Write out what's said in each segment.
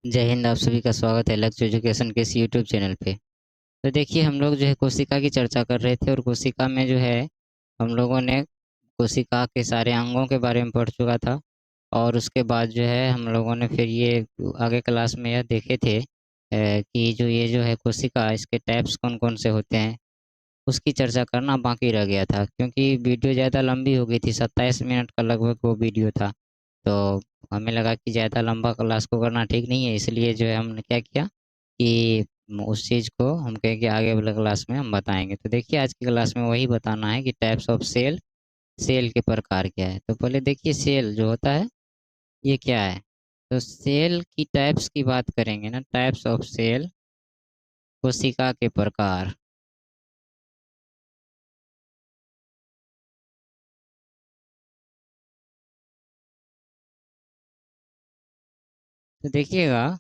जय हिंद। आप सभी का स्वागत है लक्ष्य एजुकेशन के इस यूट्यूब चैनल पे। तो देखिए, हम लोग जो है कोशिका की चर्चा कर रहे थे और कोशिका में जो है हम लोगों ने कोशिका के सारे अंगों के बारे में पढ़ चुका था। और उसके बाद जो है हम लोगों ने फिर ये आगे क्लास में यह देखे थे कि जो ये जो है कोशिका, इसके टाइप्स कौन कौन से होते हैं, उसकी चर्चा करना बाकी रह गया था क्योंकि वीडियो ज़्यादा लंबी हो गई थी। 27 मिनट का लगभग वो वीडियो था। तो हमें लगा कि ज़्यादा लंबा क्लास को करना ठीक नहीं है, इसलिए जो है हमने क्या किया कि उस चीज़ को हम कहें कि आगे वाले क्लास में हम बताएंगे। तो देखिए, आज की क्लास में वही बताना है कि टाइप्स ऑफ सेल, सेल के प्रकार क्या है। तो पहले देखिए, सेल जो होता है ये क्या है। तो सेल की टाइप्स की बात करेंगे ना, टाइप्स ऑफ सेल, कोशिका के प्रकार। तो देखिएगा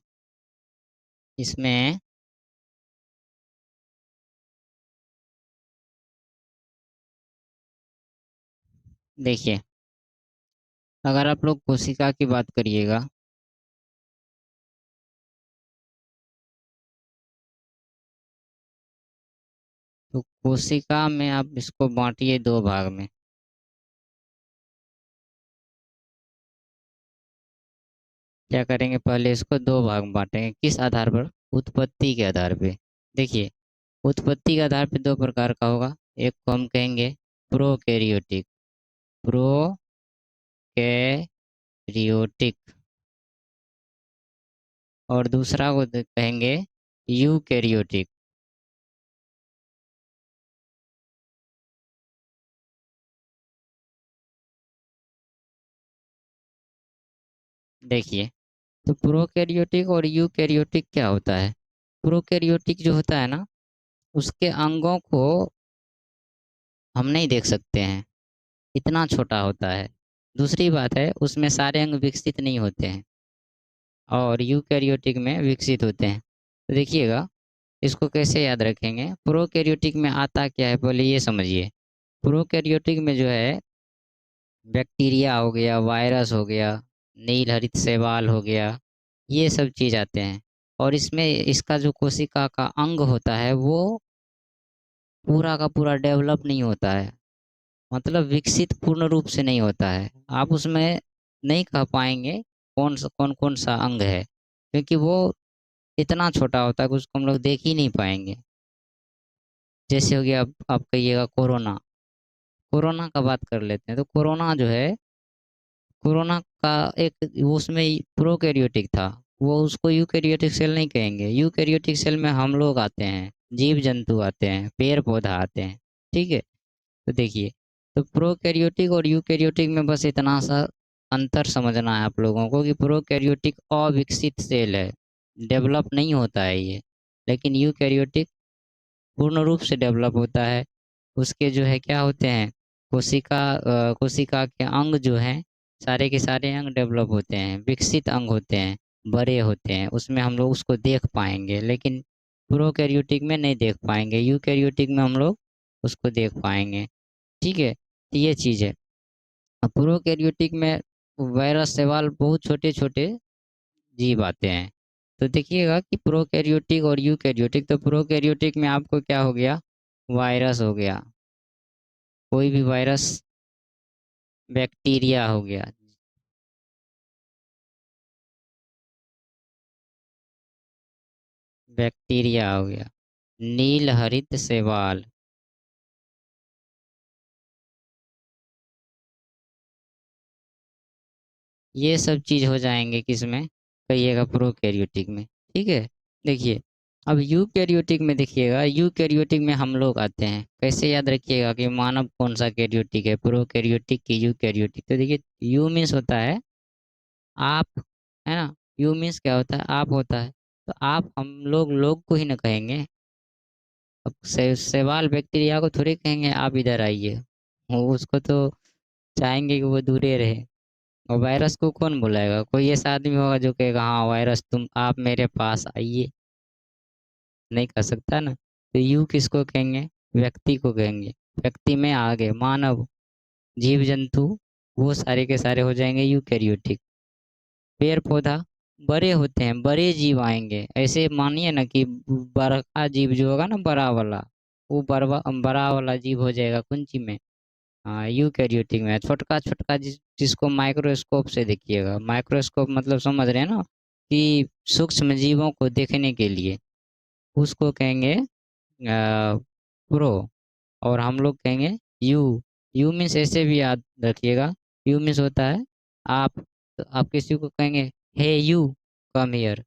इसमें, देखिए अगर आप लोग कोशिका की बात करिएगा तो कोशिका में आप इसको बांटिए दो भाग में। क्या करेंगे, पहले इसको दो भाग में बांटेंगे। किस आधार पर? उत्पत्ति के आधार पे। देखिए, उत्पत्ति के आधार पे दो प्रकार का होगा। एक को हम कहेंगे प्रोकैरियोटिक, प्रोकैरियोटिक, और दूसरा को कहेंगे यूकैरियोटिक। देखिए, तो प्रोकैरियोटिक और यूकैरियोटिक क्या होता है। प्रोकैरियोटिक जो होता है ना, उसके अंगों को हम नहीं देख सकते हैं, इतना छोटा होता है। दूसरी बात है, उसमें सारे अंग विकसित नहीं होते हैं और यूकैरियोटिक में विकसित होते हैं। तो देखिएगा, इसको कैसे याद रखेंगे। प्रोकैरियोटिक में आता क्या है, पहले ये समझिए। प्रोकैरियोटिक में जो है बैक्टीरिया हो गया, वायरस हो गया, नील हरित शैवाल हो गया, ये सब चीज़ आते हैं। और इसमें इसका जो कोशिका का अंग होता है वो पूरा का पूरा डेवलप नहीं होता है, मतलब विकसित पूर्ण रूप से नहीं होता है। आप उसमें नहीं कह पाएंगे कौन कौन सा अंग है, क्योंकि वो इतना छोटा होता है कि उसको हम लोग देख ही नहीं पाएंगे। जैसे हो गया, आप कहिएगा कोरोना। कोरोना का बात कर लेते हैं। तो कोरोना जो है, कोरोना का एक उसमें प्रोकैरियोटिक था। वो उसको यूकैरियोटिक सेल नहीं कहेंगे। यूकैरियोटिक सेल में हम लोग आते हैं, जीव जंतु आते हैं, पेड़ पौधा आते हैं। ठीक है। तो देखिए, तो प्रोकैरियोटिक और यूकैरियोटिक में बस इतना सा अंतर समझना है आप लोगों को कि प्रोकैरियोटिक अविकसित सेल है, डेवलप नहीं होता है ये। लेकिन यूकैरियोटिक पूर्ण रूप से डेवलप होता है। उसके जो है क्या होते हैं, कोशिका के अंग जो हैं, सारे के सारे अंग डेवलप होते हैं, विकसित अंग होते हैं, बड़े होते हैं। उसमें हम लोग उसको देख पाएंगे, लेकिन प्रोकैरियोटिक में नहीं देख पाएंगे। यूकैरियोटिक में हम लोग उसको देख पाएंगे। ठीक है, तो ये चीज़ है। अब प्रोकैरियोटिक में वायरस शैवाल बहुत छोटे छोटे जीव आते हैं। तो देखिएगा कि प्रोकैरियोटिक और यूकैरियोटिक, तो प्रोकैरियोटिक में आपको क्या हो गया, वायरस हो गया, कोई भी वायरस, बैक्टीरिया हो गया, बैक्टीरिया हो गया, नील हरित शैवाल, ये सब चीज़ हो जाएंगे किसमें, कहिएगा प्रोकैरियोटिक में। ठीक है। देखिए, अब यूकैरियोटिक में देखिएगा, यूकैरियोटिक में हम लोग आते हैं। कैसे याद रखिएगा कि मानव कौन सा कैरियोटिक है, प्रोकैरियोटिक की यूकैरियोटिक। तो देखिए, यू मीन्स होता है आप, है ना। यू मीन्स क्या होता है, आप होता है। तो आप हम लोग को ही ना कहेंगे। अब शैवाल बैक्टीरिया को थोड़ी कहेंगे आप इधर आइए, वो उसको तो चाहेंगे कि वो दूरे रहे। और वायरस को कौन बुलाएगा, कोई ऐसा आदमी होगा जो कहेगा हाँ वायरस तुम आप मेरे पास आइए, नहीं कर सकता ना। तो यू किसको कहेंगे, व्यक्ति को कहेंगे। व्यक्ति में आगे मानव, जीव जंतु, वो सारे के सारे हो जाएंगे यूकैरियोटिक। पेड़ पौधा, बड़े होते हैं, बड़े जीव आएंगे। ऐसे मानिए ना कि बड़ा जीव जो होगा ना, बड़ा वाला, वो बड़ा बड़ा वाला जीव हो जाएगा कुंची में, हाँ यूकैरियोटिक में। छोटका छोटका जिसको माइक्रोस्कोप से देखिएगा, माइक्रोस्कोप मतलब समझ रहे हैं ना, कि सूक्ष्म जीवों को देखने के लिए, उसको कहेंगे प्रो। और हम लोग कहेंगे यू। यू मीन्स ऐसे भी याद रखिएगा, यू मीन्स होता है आप। तो आप किसी को कहेंगे हे यू कम हियर,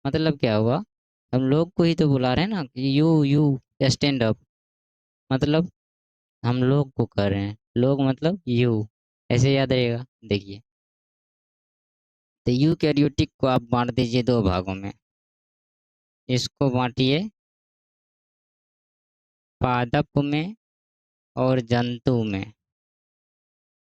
मतलब क्या हुआ, हम लोग को ही तो बुला रहे हैं ना कि यू यू स्टैंड अप, मतलब हम लोग को कर रहे हैं, लोग मतलब यू, ऐसे याद रहेगा। देखिए, तो यूकैरियोटिक को आप बांट दीजिए दो भागों में। इसको बांटिए पादप में और जंतु में।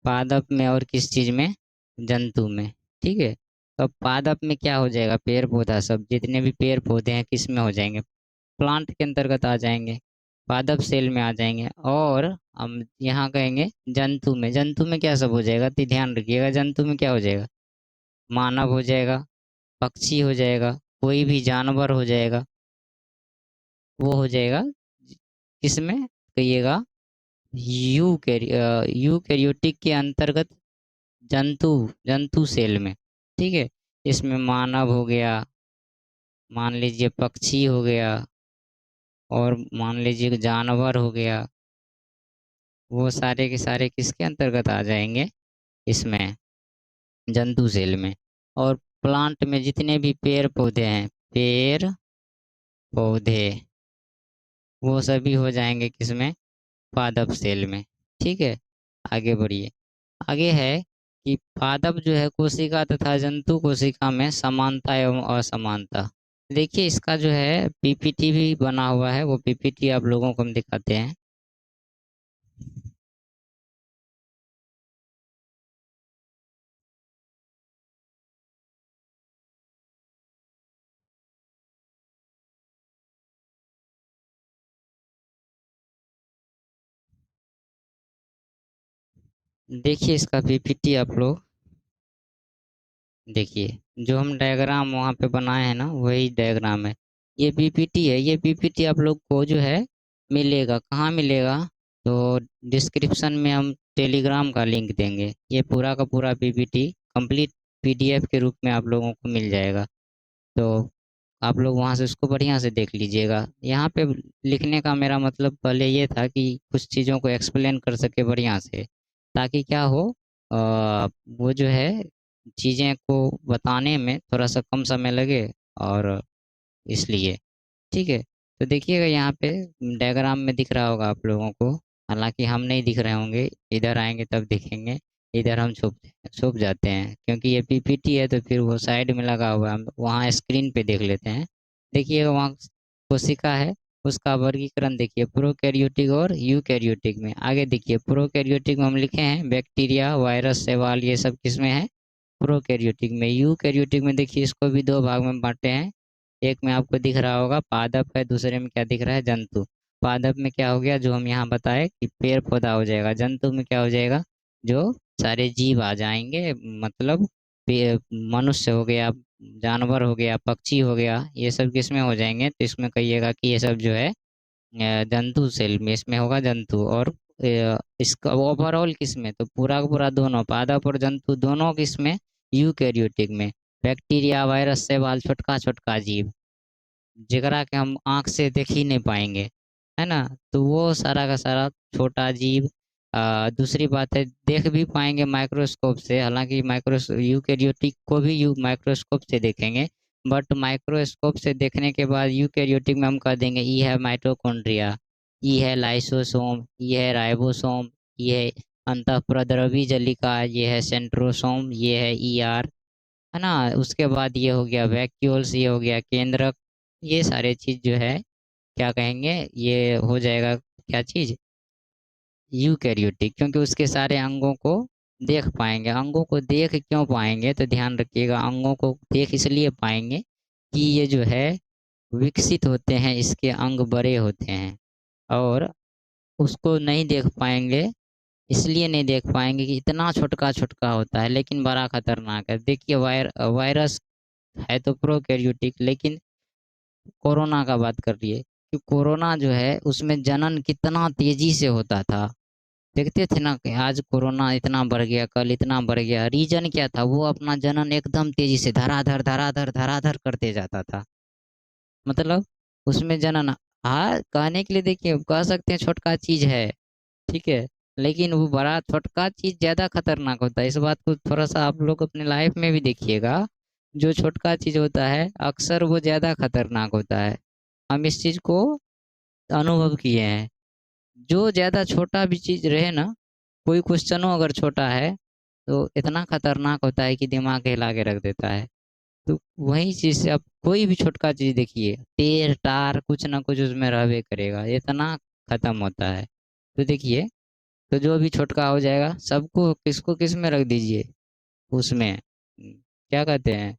पादप में और किस चीज में, जंतु में। ठीक है, तो अब पादप में क्या हो जाएगा, पेड़ पौधा, सब जितने भी पेड़ पौधे हैं किस में हो जाएंगे, प्लांट के अंतर्गत आ जाएंगे, पादप सेल में आ जाएंगे। और हम यहाँ कहेंगे जंतु में, जंतु में क्या सब हो जाएगा, तो ध्यान रखिएगा, जंतु में क्या हो जाएगा, मानव हो जाएगा, पक्षी हो जाएगा, कोई भी जानवर हो जाएगा, वो हो जाएगा किसमें, कहिएगा यूकैरियोटिक के अंतर्गत, जंतु, जंतु सेल में। ठीक है, इसमें मानव हो गया, मान लीजिए पक्षी हो गया, और मान लीजिए कि जानवर हो गया, वो सारे के सारे किसके अंतर्गत आ जाएंगे, इसमें जंतु सेल में। और प्लांट में जितने भी पेड़ पौधे हैं, पेड़ पौधे, वो सभी हो जाएंगे किसमें, पादप सेल में। ठीक है, आगे बढ़िए। आगे है कि पादप जो है कोशिका तथा जंतु कोशिका में समानता एवं असमानता। देखिए, इसका जो है पीपीटी भी बना हुआ है, वो पीपीटी आप लोगों को हम दिखाते हैं। देखिए इसका पीपीटी आप लोग देखिए, जो हम डायग्राम वहाँ पे बनाए हैं ना, वही डायग्राम है। ये पीपीटी है, ये पीपीटी आप लोग को जो है मिलेगा, कहाँ मिलेगा, तो डिस्क्रिप्शन में हम टेलीग्राम का लिंक देंगे। ये पूरा का पूरा पीपीटी कंप्लीट पीडीएफ के रूप में आप लोगों को मिल जाएगा। तो आप लोग वहाँ से उसको बढ़िया से देख लीजिएगा। यहाँ पे लिखने का मेरा मतलब पहले ये था कि कुछ चीज़ों को एक्सप्लेन कर सके बढ़िया से, ताकि क्या हो, वो जो है चीज़ें को बताने में थोड़ा सा कम समय लगे, और इसलिए। ठीक है, तो देखिएगा यहाँ पे डायग्राम में दिख रहा होगा आप लोगों को, हालांकि हम नहीं दिख रहे होंगे, इधर आएंगे तब दिखेंगे। इधर हम छुप छुप जाते हैं क्योंकि ये पीपीटी है, तो फिर वो साइड में लगा हुआ है, हम वहाँ स्क्रीन पे देख लेते हैं। देखिएगा वहाँ कोशिका है, उसका वर्गीकरण देखिए, प्रोकैरियोटिक और यूकैरियोटिक में। आगे देखिए, प्रोकैरियोटिक में हम लिखे हैं बैक्टीरिया, वायरस, शैवाल, ये सब किस में है, प्रोकैरियोटिक में। यूकैरियोटिक में देखिए, इसको भी दो भाग में बांटे हैं। एक में आपको दिख रहा होगा पादप है, दूसरे में क्या दिख रहा है, जंतु। पादप में क्या हो गया, जो हम यहाँ बताए कि पेड़ पौधा हो जाएगा। जंतु में क्या हो जाएगा, जो सारे जीव आ जाएंगे, मतलब मनुष्य हो गया, जानवर हो गया, पक्षी हो गया, ये सब किस में हो जाएंगे, तो इसमें कहिएगा कि ये सब जो है जंतु सेल में, इसमें होगा जंतु। और इसका ओवरऑल किस में, तो पूरा का पूरा दोनों पादप और जंतु दोनों किस में, यूकैरियोटिक में। बैक्टीरिया, वायरस, शैवाल, छोटका छोटका जीव, जेकरा के हम आँख से देख ही नहीं पाएंगे, है ना, तो वो सारा का सारा छोटा जीव। दूसरी बात है, देख भी पाएंगे माइक्रोस्कोप से, हालांकि माइक्रो यूकैरियोटिक को भी यू माइक्रोस्कोप से देखेंगे, बट माइक्रोस्कोप से देखने के बाद यूकैरियोटिक में हम कह देंगे ई है माइटोकॉन्ड्रिया, ई है लाइसोसोम, ई है राइबोसोम, ये है अंतःप्रद्रवी जलिका, ये है सेंट्रोसोम, ये है ईआर, है ना। उसके बाद ये हो गया वैक्यूल्स, ये हो गया केंद्रक। ये सारे चीज जो है क्या कहेंगे, ये हो जाएगा क्या चीज, यूकैरियोटिक, क्योंकि उसके सारे अंगों को देख पाएंगे। अंगों को देख क्यों पाएंगे, तो ध्यान रखिएगा, अंगों को देख इसलिए पाएंगे कि ये जो है विकसित होते हैं, इसके अंग बड़े होते हैं। और उसको नहीं देख पाएंगे, इसलिए नहीं देख पाएंगे कि इतना छोटका छोटका होता है, लेकिन बड़ा खतरनाक है। देखिए वायरस, है तो प्रोकैरियोटिक, लेकिन कोरोना का बात कर रही है कि कोरोना जो है उसमें जनन कितना तेजी से होता था। देखते थे ना कि आज कोरोना इतना बढ़ गया, कल इतना बढ़ गया, रीजन क्या था? वो अपना जनन एकदम तेजी से धराधर धराधर धराधर करते जाता था। मतलब उसमें जनन, हाँ कहने के लिए देखिए कह सकते हैं छोटका चीज है, ठीक है, लेकिन वो बड़ा छोटका चीज ज्यादा खतरनाक होता है। इस बात को थोड़ा सा आप लोग अपने लाइफ में भी देखिएगा, जो छोटका चीज होता है अक्सर वो ज्यादा खतरनाक होता है। हम इस चीज को अनुभव किए हैं। जो ज्यादा छोटा भी चीज रहे ना, कोई क्वेश्चनों अगर छोटा है तो इतना खतरनाक होता है कि दिमाग हिला के रख देता है। तो वही चीज से आप कोई भी छोटका चीज देखिए, टेर टार कुछ ना कुछ उसमें रहबे करेगा, इतना खत्म होता है। तो देखिए, तो जो भी छोटका हो जाएगा सबको किसको किस में रख दीजिए, उसमें क्या कहते हैं,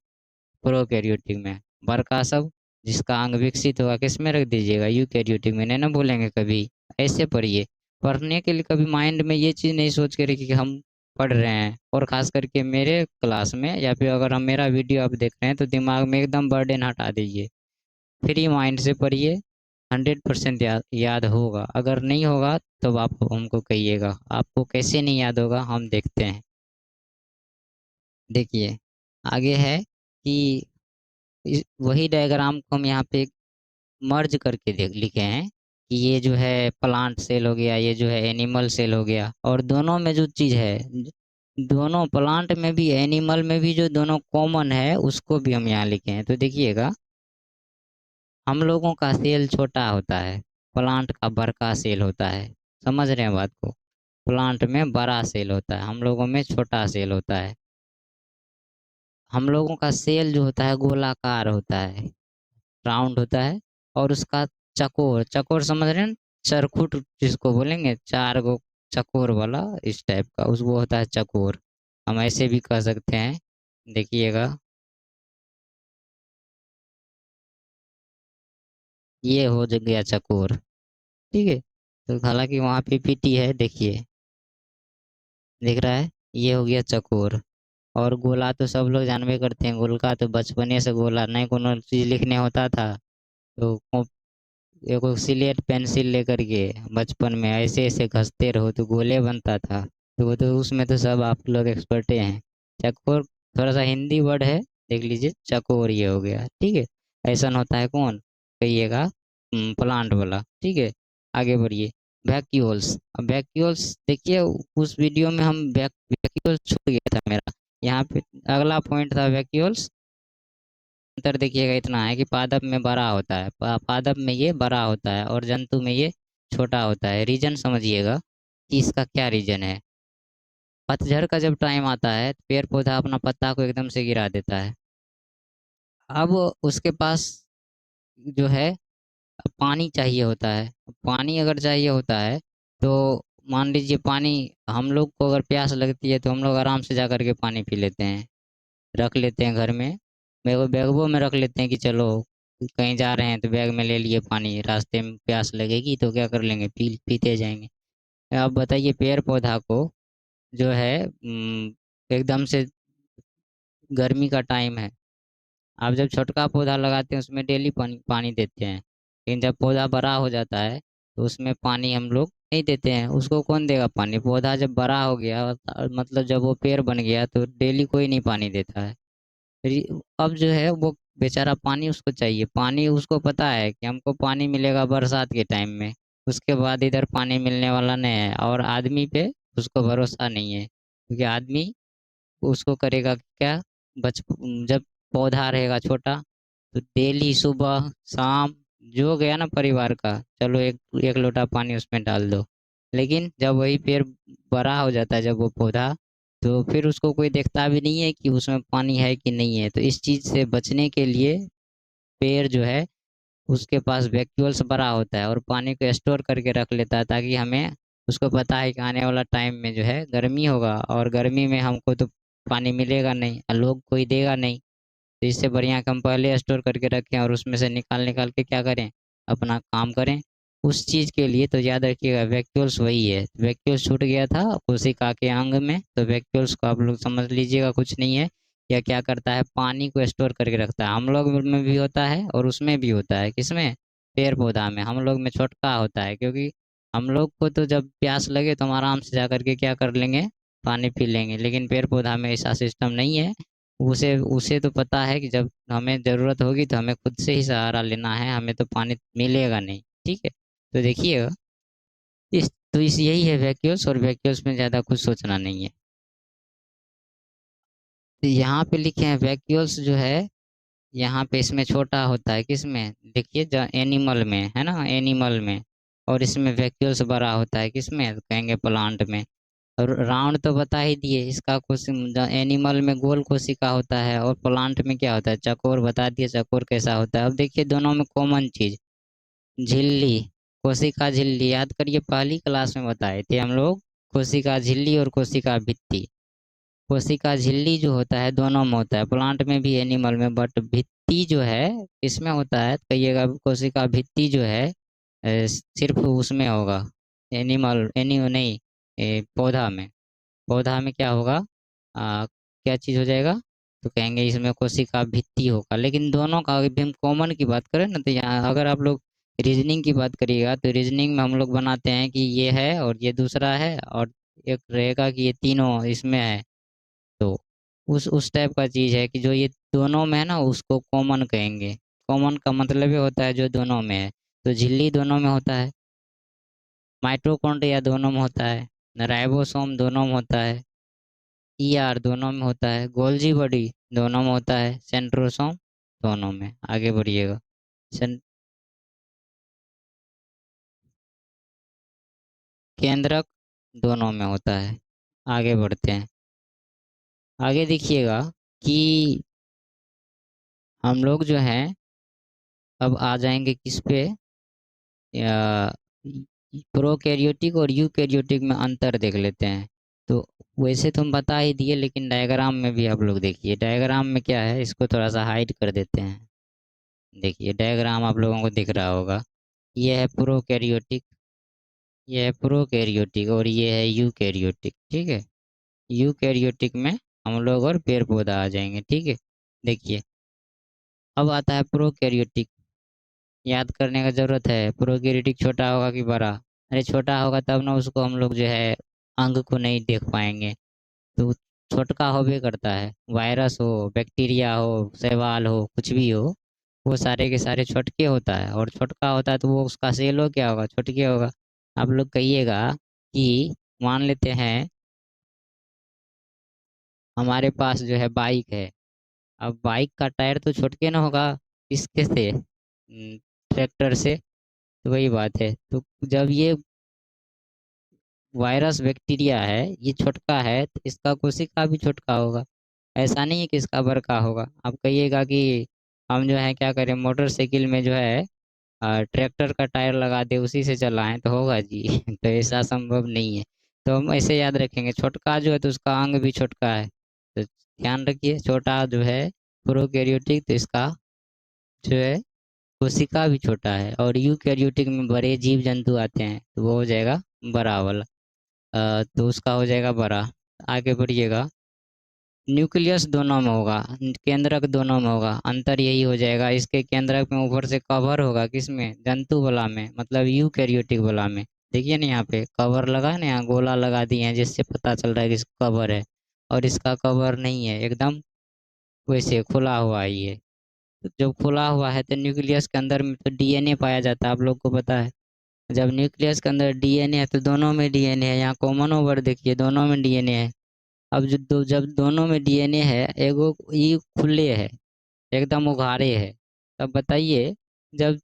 प्रोकैरियोटिक में। बड़का सब जिसका अंग विकसित होगा किस में रख दीजिएगा, यूकैरियोटिक में। नहीं ना बोलेंगे कभी, ऐसे पढ़िए। पढ़ने के लिए कभी माइंड में ये चीज़ नहीं सोच के रखिए कि हम पढ़ रहे हैं। और खास करके मेरे क्लास में या फिर अगर हम मेरा वीडियो आप देख रहे हैं तो दिमाग में एकदम बर्डन हटा दीजिए, फ्री माइंड से पढ़िए। 100% याद होगा। अगर नहीं होगा तो आप हमको कहिएगा, आपको कैसे नहीं याद होगा हम देखते हैं। देखिए आगे है कि वही डायग्राम को हम यहाँ पे मर्ज करके देख लिखे हैं कि ये जो है प्लांट सेल हो गया, ये जो है एनिमल सेल हो गया, और दोनों में जो चीज़ है, दोनों प्लांट में भी एनिमल में भी जो दोनों कॉमन है उसको भी हम यहाँ लिखे हैं। तो देखिएगा, हम लोगों का सेल छोटा होता है, प्लांट का बड़का सेल होता है। समझ रहे हैं बात को? प्लांट में बड़ा सेल होता है, हम लोगों में छोटा सेल होता है। हम लोगों का सेल जो होता है गोलाकार होता है, राउंड होता है, और उसका चकोर, चकोर समझ रहे हैं, चरखुट जिसको बोलेंगे, चार गो चकोर वाला इस टाइप का, उसको होता है चकोर। हम ऐसे भी कह सकते हैं। देखिएगा, ये हो गया चकोर, ठीक है। तो हालांकि वहाँ पीपीटी है, देखिए, दिख रहा है, ये हो गया चकोर। और गोला तो सब लोग जानबे करते हैं, गोल का तो बचपने से गोला नहीं कोनो चीज लिखने होता था तो एगो सिलेट पेंसिल लेकर के बचपन में ऐसे ऐसे घसते रहो तो गोले बनता था। तो वो तो उसमें तो सब आप लोग एक्सपर्टे हैं। चकोर थोड़ा सा हिंदी वर्ड है, देख लीजिए, चकोर ये हो गया, ठीक है। ऐसा होता है कौन, कहिएगा, प्लांट वाला, ठीक है। आगे बढ़िए, वैक्यूल्स। अब वैक्यूल्स देखिए, उस वीडियो में हम वैक्यूल्स छूट गया था मेरा, यहाँ पे अगला पॉइंट था वैक्यूल्स। अंतर देखिएगा इतना है कि पादप में बड़ा होता है, पादप में ये बड़ा होता है और जंतु में ये छोटा होता है। रीजन समझिएगा कि इसका क्या रीजन है। पतझड़ का जब टाइम आता है तो पेड़ पौधा अपना पत्ता को एकदम से गिरा देता है। अब उसके पास जो है पानी चाहिए होता है। पानी अगर चाहिए होता है तो मान लीजिए पानी, हम लोग को अगर प्यास लगती है तो हम लोग आराम से जा कर के पानी पी लेते हैं, रख लेते हैं घर में, बैगों में रख लेते हैं कि चलो कहीं जा रहे हैं तो बैग में ले लिए पानी, रास्ते में प्यास लगेगी तो क्या कर लेंगे, पीते जाएंगे। अब बताइए पेड़ पौधा को जो है एकदम से गर्मी का टाइम है, आप जब छोटका पौधा लगाते हैं उसमें डेली पानी पानी देते हैं, लेकिन जब पौधा बड़ा हो जाता है तो उसमें पानी हम लोग नहीं देते हैं। उसको कौन देगा पानी? पौधा जब बड़ा हो गया मतलब जब वो पेड़ बन गया तो डेली कोई नहीं पानी देता है। अब जो है वो बेचारा पानी उसको चाहिए, पानी उसको पता है कि हमको पानी मिलेगा बरसात के टाइम में, उसके बाद इधर पानी मिलने वाला नहीं है। और आदमी पे उसको भरोसा नहीं है, क्योंकि आदमी उसको करेगा क्या, बच जब पौधा रहेगा छोटा तो डेली सुबह शाम जो गया ना परिवार का, चलो एक एक लोटा पानी उसमें डाल दो। लेकिन जब वही पेड़ बड़ा हो जाता है, जब वो पौधा, तो फिर उसको कोई देखता भी नहीं है कि उसमें पानी है कि नहीं है। तो इस चीज़ से बचने के लिए पेड़ जो है उसके पास वैक्यूल्स बड़ा होता है और पानी को स्टोर करके रख लेता है, ताकि हमें, उसको पता है कि आने वाला टाइम में जो है गर्मी होगा और गर्मी में हमको तो पानी मिलेगा नहीं और लोग कोई देगा नहीं। तो इससे बढ़िया कि हम पहले स्टोर करके रखें और उसमें से निकाल निकाल के क्या करें, अपना काम करें। उस चीज़ के लिए तो याद रखिएगा वैक्यूल्स वही है। वैक्यूल्स छूट गया था कोशिका के अंग में, तो वैक्यूल्स को आप लोग समझ लीजिएगा कुछ नहीं है, यह क्या करता है, पानी को स्टोर करके रखता है। हम लोग में भी होता है और उसमें भी होता है, किसमें, पेड़ पौधा में। हम लोग में छोटका होता है, क्योंकि हम लोग को तो जब प्यास लगे तो हम आराम से जा करके क्या कर लेंगे, पानी पी लेंगे, लेकिन पेड़ पौधा में ऐसा सिस्टम नहीं है। उसे उसे तो पता है कि जब हमें ज़रूरत होगी तो हमें खुद से ही सहारा लेना है, हमें तो पानी मिलेगा नहीं। ठीक है, तो देखिएगा, इस यही है वैक्यूल्स, और वैक्यूल्स में ज़्यादा कुछ सोचना नहीं है। तो यहाँ पे लिखे हैं वैक्यूल्स जो है, यहाँ पे इसमें छोटा होता है, किसमें, देखिए, एनिमल में है ना, एनिमल में। और इसमें वैक्यूल्स बड़ा होता है, किसमें, तो कहेंगे प्लांट में। और राउंड तो बता ही दिए, इसका एनिमल में गोल कोशिका होता है, और प्लांट में क्या होता है, चकोर, बता दिए चकोर कैसा होता है। अब देखिए दोनों में कॉमन चीज, झिल्ली, कोशिका झिल्ली, याद करिए पहली क्लास में बताए थे हम लोग, कोशिका झिल्ली और कोशिका भित्ति। कोशिका झिल्ली जो होता है दोनों में होता है, प्लांट में भी एनिमल में, बट भित्ति जो है इसमें होता है, कहिएगा कोशिका भित्ति जो है सिर्फ उसमें होगा, एनी नहीं, पौधा में। पौधा में क्या होगा, क्या चीज़ हो जाएगा, तो कहेंगे इसमें कोशिका भित्ति होगा। लेकिन दोनों का अगर हम कॉमन की बात करें ना, तो यहाँ अगर आप लोग रीजनिंग की बात करिएगा, तो रीजनिंग में हम लोग बनाते हैं कि ये है और ये दूसरा है, और एक रहेगा कि ये तीनों इसमें है। तो उस टाइप का चीज़ है कि जो ये दोनों में है ना, उसको कॉमन कहेंगे। कॉमन का मतलब ये होता है जो दोनों में है। तो झिल्ली दोनों में होता है, माइटोकॉन्ड्रिया दोनों में होता है, राइबोसोम दोनों में होता है, ईआर दोनों में होता है, गोल्जी बॉडी दोनों में होता है, सेंट्रोसोम दोनों में। आगे बढ़िएगा। सें- केंद्रक दोनों में होता है। आगे बढ़ते हैं। आगे देखिएगा कि हम लोग जो हैं अब आ जाएंगे किस पे, प्रोकैरियोटिक और यूकैरियोटिक में अंतर देख लेते हैं। तो वैसे तो हम बता ही दिए, लेकिन डायग्राम में भी आप लोग देखिए, डायग्राम में क्या है, इसको थोड़ा सा हाइड कर देते हैं। देखिए डायग्राम आप लोगों को दिख रहा होगा, ये है प्रोकैरियोटिक, ये है प्रोकैरियोटिक, और ये है यूकैरियोटिक। ठीक है, यूकैरियोटिक में हम लोग और पेड़ पौधा आ जाएंगे। ठीक है, देखिए अब आता है प्रोकैरियोटिक। याद करने का जरूरत है, प्रोकैरियोटिक छोटा होगा कि बड़ा, अरे छोटा होगा तब ना उसको हम लोग जो है अंग को नहीं देख पाएंगे। तो छोटका होबे करता है, वायरस हो, बैक्टीरिया हो, शैवाल हो, कुछ भी हो, वो सारे के सारे छोटके होता है। और छोटका होता है तो वो उसका सेलो क्या होगा, छोटके होगा। आप लोग कहिएगा कि मान लेते हैं हमारे पास जो है बाइक है, अब बाइक का टायर तो छोटके ना होगा, किसके से, ट्रैक्टर से। तो वही बात है, तो जब ये वायरस बैक्टीरिया है, ये छोटका है, तो इसका कोशिका भी छोटका होगा। ऐसा नहीं है कि इसका बड़का होगा। आप कहिएगा कि हम जो है क्या करें, मोटरसाइकिल में जो है ट्रैक्टर का टायर लगा दे, उसी से चलाएं, तो होगा जी तो ऐसा संभव नहीं है। तो हम ऐसे याद रखेंगे, छोटका जो है तो उसका अंग भी छोटका है। तो ध्यान रखिए, छोटा जो है प्रोकैरियोटिक, तो इसका जो है कोशिका भी छोटा है। और यूकैरियोटिक में बड़े जीव जंतु आते हैं, तो वो हो जाएगा बड़ा वाला, तो उसका हो जाएगा बड़ा। आगे बढ़िएगा। न्यूक्लियस दोनों में होगा, केंद्रक दोनों में होगा, अंतर यही हो जाएगा, इसके केंद्रक में ऊपर से कवर होगा, किसमें, जंतु वाला में, मतलब यूकैरियोटिक वाला में। देखिए ना यहाँ पे कवर लगा है ना, यहाँ गोला लगा दिए हैं, जिससे पता चल रहा है कि इसका कवर है। और इसका कवर नहीं है, एकदम वैसे खुला हुआ है ये। तो जब खुला हुआ है तो न्यूक्लियस के अंदर में तो डीएनए पाया जाता है, आप लोग को पता है। जब न्यूक्लियस के अंदर डीएनए है तो दोनों में डीएनए है, यहाँ कॉमन ओवर देखिए, दोनों में डीएनए है। अब जब दोनों में डीएनए है, एगो ये खुले है, एकदम उघारे है। तब बताइए, जब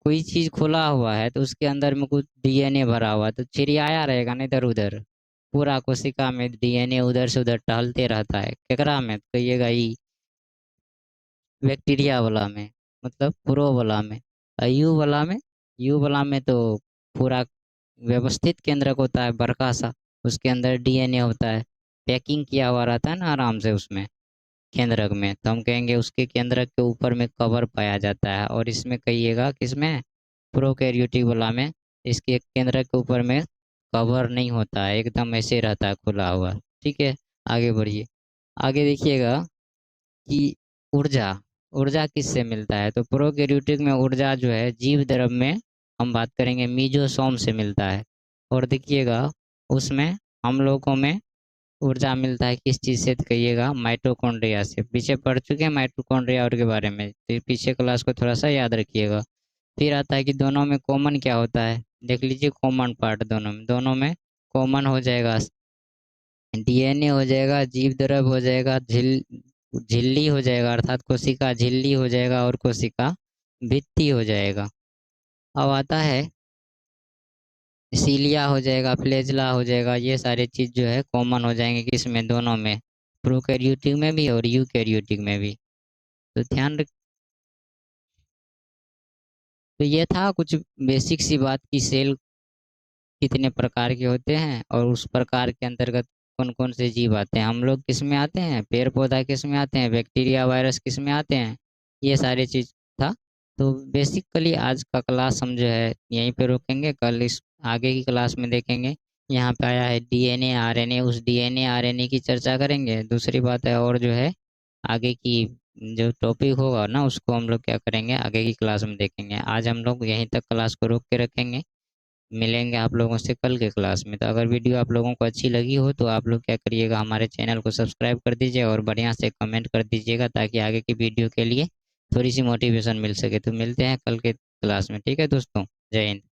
कोई चीज खुला हुआ है तो उसके अंदर में कुछ डीएनए भरा हुआ है, तो चिड़ियाया रहेगा ना इधर उधर, पूरा कोशिका में डीएनए उधर से उधर टहलते रहता है। केकरा में, तो कहिएगा ई बैक्टीरिया वाला में, मतलब प्रो वाला में। और यू वाला में तो पूरा व्यवस्थित केंद्रक होता है बड़का सा, उसके अंदर डीएनए होता है, पैकिंग किया हुआ रहता है ना आराम से उसमें, केंद्रक में। तो हम कहेंगे उसके केंद्रक के ऊपर में कवर पाया जाता है। और इसमें कहिएगा किसमें, प्रोकैरियोटिक वाला में, इसके केंद्रक के ऊपर में कवर नहीं होता है, एकदम ऐसे रहता है खुला हुआ। ठीक है, आगे बढ़िए। आगे देखिएगा, कि ऊर्जा ऊर्जा किससे मिलता है, तो प्रोकैरियोटिक में ऊर्जा जो है जीव द्रव में हम बात करेंगे मीजोसोम से मिलता है। और देखिएगा उसमें हम लोगों में ऊर्जा मिलता है किस चीज़ से, तो कहिएगा माइटोकॉन्ड्रिया से। पीछे पढ़ चुके हैं माइटोकॉन्ड्रिया और के बारे में, तो पीछे क्लास को थोड़ा सा याद रखिएगा। फिर आता है कि दोनों में कॉमन क्या होता है, देख लीजिए कॉमन पार्ट दोनों में कॉमन हो जाएगा, डीएनए हो जाएगा, जीव द्रव हो जाएगा, झिल्ली हो जाएगा अर्थात कोशिका झिल्ली हो जाएगा, और कोशिका भित्ति हो जाएगा। अब आता है सीलिया हो जाएगा, फ्लैजेला हो जाएगा, ये सारे चीज़ जो है कॉमन हो जाएंगे किसमें, दोनों में, प्रोकैरियोटिक में भी और यूकैरियोटिक में भी। तो ध्यान रख। तो ये था कुछ बेसिक सी बात की सेल कितने प्रकार के होते हैं और उस प्रकार के अंतर्गत कौन कौन से जीव आते हैं, हम लोग किस में आते हैं, पेड़ पौधा किस में आते हैं, बैक्टीरिया वायरस किस में आते हैं, ये सारे चीज़ था। तो बेसिकली आज का क्लास हम जो है यहीं पे रोकेंगे, कल इस आगे की क्लास में देखेंगे। यहाँ पे आया है डीएनए आरएनए, उस डीएनए आरएनए की चर्चा करेंगे। दूसरी बात है और जो है आगे की जो टॉपिक होगा ना उसको हम लोग क्या करेंगे आगे की क्लास में देखेंगे। आज हम लोग यहीं तक क्लास को रोक के रखेंगे, मिलेंगे आप लोगों से कल के क्लास में। तो अगर वीडियो आप लोगों को अच्छी लगी हो तो आप लोग क्या करिएगा, हमारे चैनल को सब्सक्राइब कर दीजिए और बढ़िया से कमेंट कर दीजिएगा, ताकि आगे की वीडियो के लिए थोड़ी सी मोटिवेशन मिल सके। तो मिलते हैं कल के क्लास में, ठीक है दोस्तों, जय हिंद।